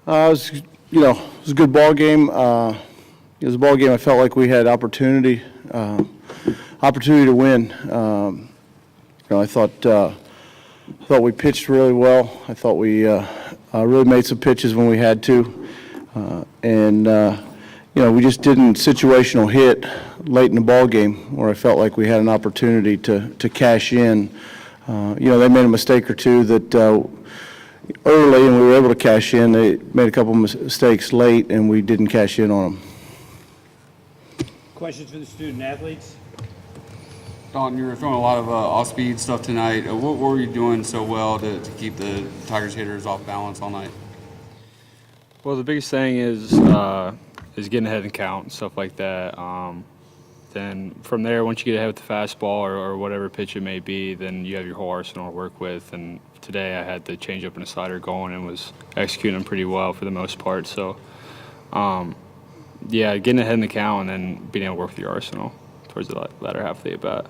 It was a good ball game. It was a ball game. I felt like we had opportunity to win. I thought we pitched really well. I thought we really made some pitches when we had to, we just didn't situational hit late in the ball game where I felt like we had an opportunity to cash in. They made a mistake or two that early, and we were able to cash in. They made a couple mistakes late, and we didn't cash in on them. Questions for the student athletes? Dalton, you were throwing a lot of off-speed stuff tonight. What were you doing so well to keep the Tigers hitters off balance all night? Well, the biggest thing is getting ahead and count, stuff like that. Then from there, once you get ahead with the fastball or whatever pitch it may be, then you have your whole arsenal to work with. And today I had the changeup and a slider going and was executing them pretty well for the most part. So, getting ahead in the count and then being able to work with your arsenal towards the latter half of the at-bat.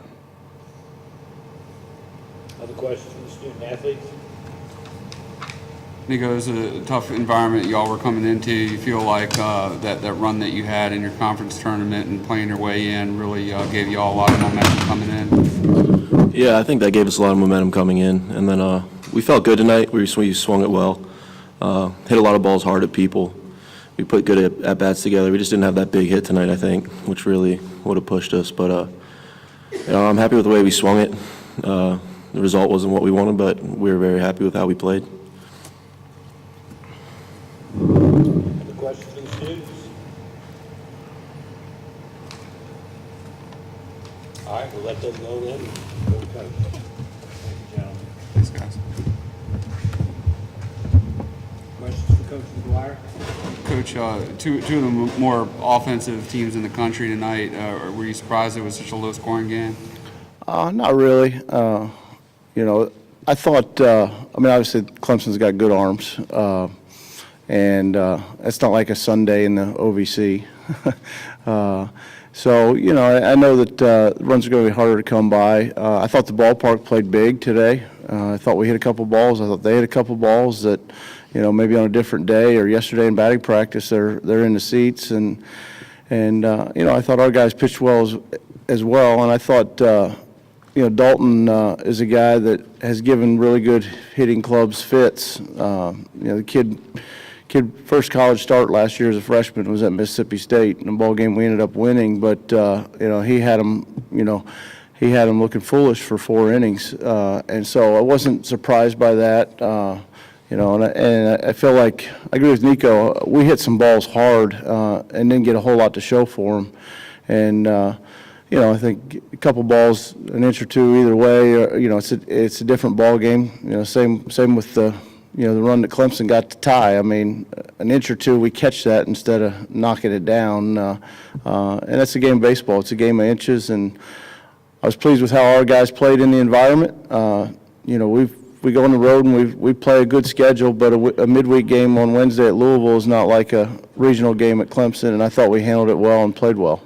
Other questions from the student athletes? Nico, it was a tough environment y'all were coming into. You feel like that run that you had in your conference tournament and playing your way in really gave you all a lot of momentum coming in? Yeah, I think that gave us a lot of momentum coming in. And then we felt good tonight. We swung it well. Hit a lot of balls hard at people. We put good at-bats together. We just didn't have that big hit tonight, I think, which really would have pushed us. But I'm happy with the way we swung it. The result wasn't what we wanted, but we were very happy with how we played. Other questions from the students? All right, we'll let them go then. Go to coach. Thank you, gentlemen. Thanks, guys. Questions for Coach McGuire? Coach, two of the more offensive teams in the country tonight. Were you surprised it was such a low-scoring game? Not really. I thought, obviously Clemson's got good arms. And it's not like a Sunday in the OVC. I know that runs are going to be harder to come by. I thought the ballpark played big today. I thought we hit a couple balls. I thought they hit a couple balls that, maybe on a different day or yesterday in batting practice, they're in the seats. And I thought our guys pitched well as well. And I thought, Dalton is a guy that has given really good hitting clubs fits. The kid first college start last year as a freshman was at Mississippi State in a ball game we ended up winning, but he had him looking foolish for 4 innings, and so I wasn't surprised by that. And I feel like I agree with Nico. We hit some balls hard and didn't get a whole lot to show for them, and I think a couple balls, an inch or two either way. It's a different ball game. Same with the run that Clemson got to tie. I mean, an inch or two, we catch that instead of knocking it down. And that's a game of baseball. It's a game of inches, and I was pleased with how our guys played in the environment. We go on the road and we play a good schedule, but a midweek game on Wednesday at Louisville is not like a regional game at Clemson, and I thought we handled it well and played well.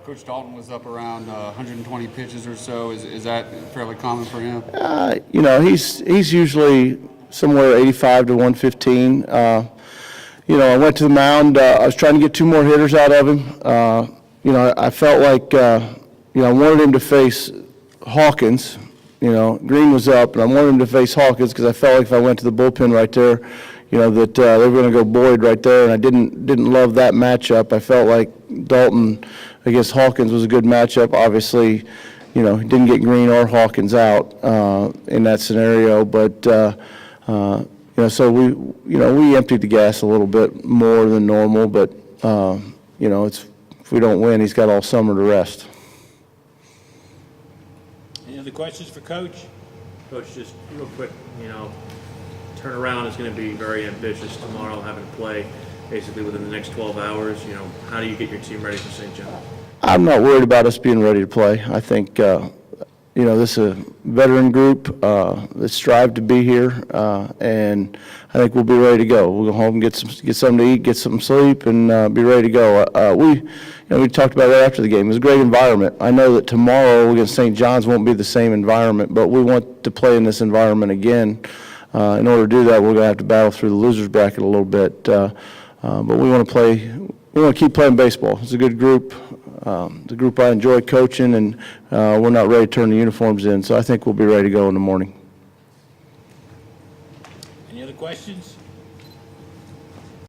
Coach Dalton was up around 120 pitches or so. Is that fairly common for him? He's usually somewhere 85 to 115. I went to the mound. I was trying to get 2 more hitters out of him. I felt like, I wanted him to face Hawkins. Green was up, and I wanted him to face Hawkins because I felt like if I went to the bullpen right there, that they were going to go Boyd right there, and I didn't love that matchup. I felt like Dalton against Hawkins was a good matchup. Obviously, he didn't get Green or Hawkins out in that scenario, but so we emptied the gas a little bit more than normal, but if we don't win, he's got all summer to rest. Any other questions for Coach? Coach, just real quick, turnaround is going to be very ambitious tomorrow, having to play basically within the next 12 hours. How do you get your team ready for St. John's? I'm not worried about us being ready to play. I think, this is a veteran group that strive to be here, and I think we'll be ready to go. We'll go home and get something to eat, get some sleep, and be ready to go. We talked about that after the game. It was a great environment. I know that tomorrow against St. John's won't be the same environment, but we want to play in this environment again. In order to do that, we're going to have to battle through the losers bracket a little bit. But we want to keep playing baseball. It's a good group. The group I enjoy coaching, and we're not ready to turn the uniforms in. So I think we'll be ready to go in the morning. Any other questions?